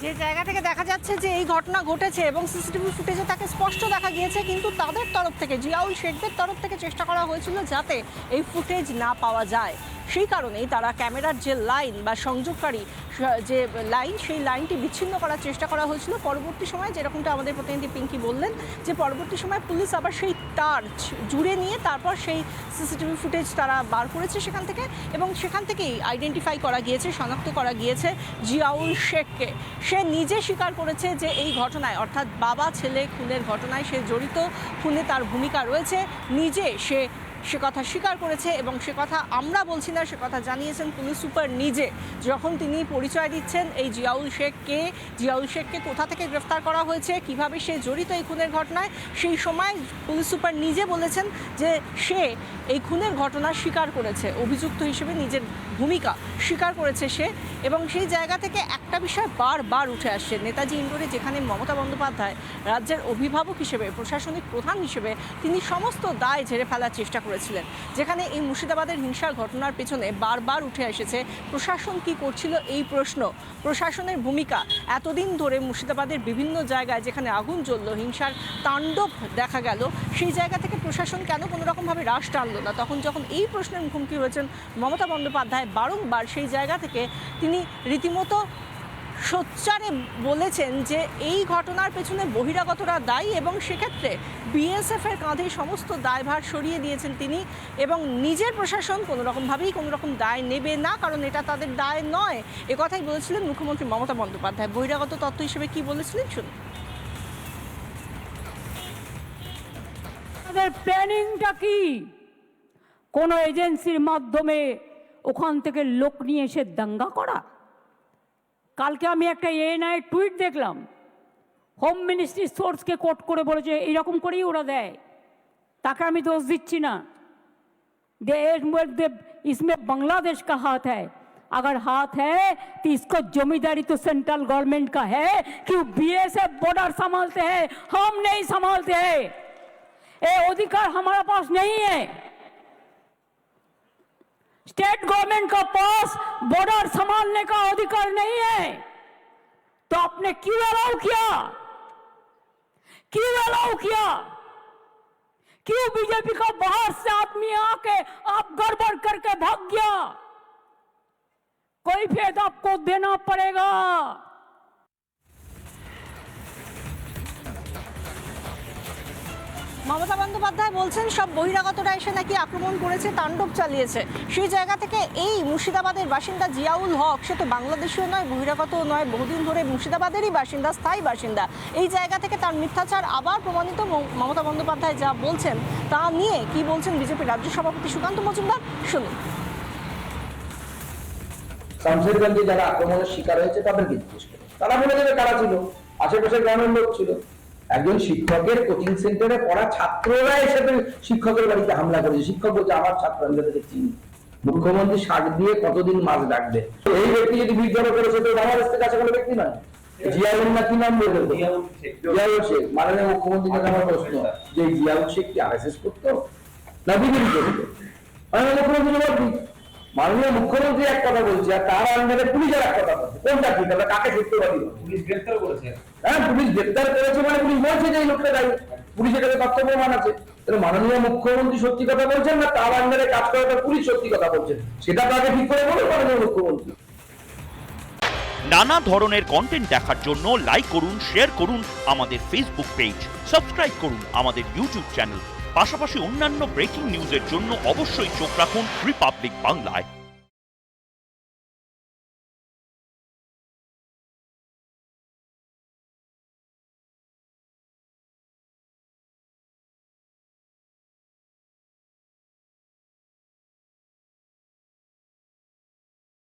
যে জায়গা থেকে দেখা যাচ্ছে যে এই ঘটনা ঘটেছে এবং সিসিটিভি ফুটেজে তাকে স্পষ্ট দেখা গিয়েছে, কিন্তু তাদের তরফ থেকে, জিয়াউল শেখদের তরফ থেকে চেষ্টা করা হয়েছিল যাতে এই ফুটেজ না পাওয়া যায়। সেই কারণেই তারা ক্যামেরার যে লাইন বা সংযোগকারী যে লাইন, সেই লাইনটি বিচ্ছিন্ন করার চেষ্টা করা হয়েছিল। পরবর্তী সময় যেরকমটা আমাদের প্রতিনিধি পিঙ্কি বললেন, যে পরবর্তী সময় পুলিশ আবার সেই তার জুড়ে নিয়ে তারপর সেই সিসিটিভি ফুটেজ তারা বার করেছে সেখান থেকে, এবং সেখান থেকেই আইডেন্টিফাই করা গিয়েছে, শনাক্ত করা গিয়েছে জিয়াউল শেখকে। সে নিজে স্বীকার করেছে যে এই ঘটনায়, অর্থাৎ বাবা ছেলে খুনের ঘটনায় সে জড়িত, খুনে তার ভূমিকা রয়েছে। নিজে সে কথা স্বীকার করেছে এবং সে কথা আমরা বলছি না, সে কথা জানিয়েছেন পুলিশ সুপার নিজে, যখন তিনি পরিচয় দিচ্ছেন এই জিয়াউল শেখকে কোথা থেকে গ্রেফতার করা হয়েছে, কিভাবে সে জড়িত এই খুনের ঘটনায়। সেই সময় পুলিশ সুপার নিজে বলেছেন যে সে এই খুনের ঘটনা স্বীকার করেছে, অভিযুক্ত হিসেবে নিজের ভূমিকা স্বীকার করেছে সে। এবং সেই জায়গা থেকে একটা বিষয় বারবার উঠে আসছে, নেতাজি ইন্ডোরে যেখানে মমতা বন্দ্যোপাধ্যায় রাজ্যের অভিভাবক হিসেবে, প্রশাসনিক প্রধান হিসেবে তিনি সমস্ত দায় ঝেড়ে ফেলার চেষ্টা করেছিলেন, যেখানে এই মুর্শিদাবাদের হিংসার ঘটনার পেছনে বারবার উঠে এসেছে প্রশাসন কি করছিল এই প্রশ্ন, প্রশাসনের ভূমিকা। এতদিন ধরে মুর্শিদাবাদের বিভিন্ন জায়গায় যেখানে আগুন জ্বলল, হিংসার তাণ্ডব দেখা গেল, সেই জায়গা থেকে প্রশাসন কেন কোনো রকমভাবে রাশ টানল না? তখন যখন এই প্রশ্নের মুখোমুখি হয়েছেন মমতা বন্দ্যোপাধ্যায়, বারংবার সেই জায়গা থেকে তিনি রীতিমতো সোচ্চারে বলেছেন যে এই ঘটনার পেছনে বহিরাগতরা দায়ী, এবং সেক্ষেত্রে বিএসএফের কাঁধে সমস্ত দায়ভার সরিয়ে দিয়েছেন তিনি, এবং নিজের প্রশাসন কোনো রকম দায় নেবে না, কারণ এটা তাদের দায় নয়। কথাই বলেছিলেন মুখ্যমন্ত্রী মমতা বন্দ্যোপাধ্যায়। বহিরাগত তত্ত্ব হিসেবে কি বলেছিলেন শুনুন। তাদের প্ল্যানিংটা কি? কোন এজেন্সির মাধ্যমে ওখান থেকে লোক নিয়ে এসে দাঙ্গা করা? কালকে আমি একটা এএনআই টুইট দেখলাম, হোম মিনিস্ট্রি সোর্সকে কোট করে বলেছে এইরকম করেই ওরা দেয়। তাকে আমি দোষ দিচ্ছি না, इसमें बांग्लादेश का हाथ है। अगर हाथ है तो इसको जमींदारी तो सेंट्रल गवर्नमेंट का है कि बीएसएफ बॉर्डर संभालते हैं, हम नहीं संभालते हैं। ये अधिकार हमारा पास नहीं है। स्टेट गवर्नमेंट का पास बॉर्डर संभालने का अधिकार नहीं है। तो आपने क्यों अलाउ किया? क्यों बीजेपी का बाहर से आदमी आके आप गड़बड़ करके भाग गया? कोई फेद आपको देना पड़ेगा। মমতা বন্দ্যোপাধ্যায় বলছেন সব বহিরাগতরা এসে নাকি আক্রমণ করেছে, তাণ্ডব চালিয়েছে। সেই জায়গা থেকে এই মুর্শিদাবাদের বাসিন্দা জিয়াউল হক, সে তো বাংলাদেশীয় নয়, বহিরাগতও নয়, বহুদিন ধরে মুর্শিদাবাদেরই বাসিন্দা, স্থায়ী বাসিন্দা। এই জায়গা থেকে তার মিথ্যাচার আবার প্রমাণিত। মমতা বন্দ্যোপাধ্যায় যা বলছেন তা নিয়ে কি বলছেন বিজেপি রাজ্য সভাপতি সুকান্ত মজুমদার, শুনুন। শামশেরগঞ্জে যারা আক্রমণের শিকার হয়েছে তাদেরকে জিজ্ঞেস করে, তারা বলে দেবে কারা ছিল, আশেপাশের গ্রামের লোক ছিল। একজন শিক্ষকের কোচিং সেন্টারে পড়া ছাত্ররা এসে শিক্ষকের বাড়িতে হামলা করেছে। শিক্ষক বলছে আমার ছাত্র, আমি তাদেরকে চিনি। মুখ্যমন্ত্রী শাক দিয়ে কতদিন মাছ ডাকবে? এই ব্যক্তি যদি বিদ্রোহ করেছে তো বাংলাদেশ থেকে আসা কোনো ব্যক্তি নয়। জিয়াউল না কি নাম বলবেন? জিয়াউল শেখ। মাননীয় মুখ্যমন্ত্রীর কাছে আমার প্রশ্ন, যে জিয়াউল শেখ কি আরএসএস করতো না বিজেপি করতো? মাননীয় মুখ্যমন্ত্রী জবাব দিন। মাননীয় মুখ্যমন্ত্রী এক কথা বলছে আর তার আন্ডারে পুলিশের এক কথা বলছে, কোনটা ঠিক? তাহলে কাকে সত্যবাদী? পুলিশ গ্রেফতার করেছে। হ্যাঁ, পুলিশ গ্রেফতার করেছে মানে পুলিশ বলছে যে এই লোকটা দায়ী, পুলিশের কাছে তথ্য প্রমাণ আছে। তাহলে মাননীয় মুখ্যমন্ত্রী সত্যি কথা বলছেন না তার আন্ডারে কাজ করাটা পুলিশ সত্যি কথা বলছেন? সেটা তাকে ঠিক করে বলুন মাননীয় মুখ্যমন্ত্রী। নানা ধরনের কন্টেন্ট দেখার জন্য লাইক করুন, শেয়ার করুন আমাদের ফেসবুক পেজ, সাবস্ক্রাইব করুন আমাদের ইউটিউব চ্যানেল। পাশাপাশি অন্যান্য ব্রেকিং নিউজের জন্য অবশ্যই চোখ রাখুন রিপাবলিক বাংলায়।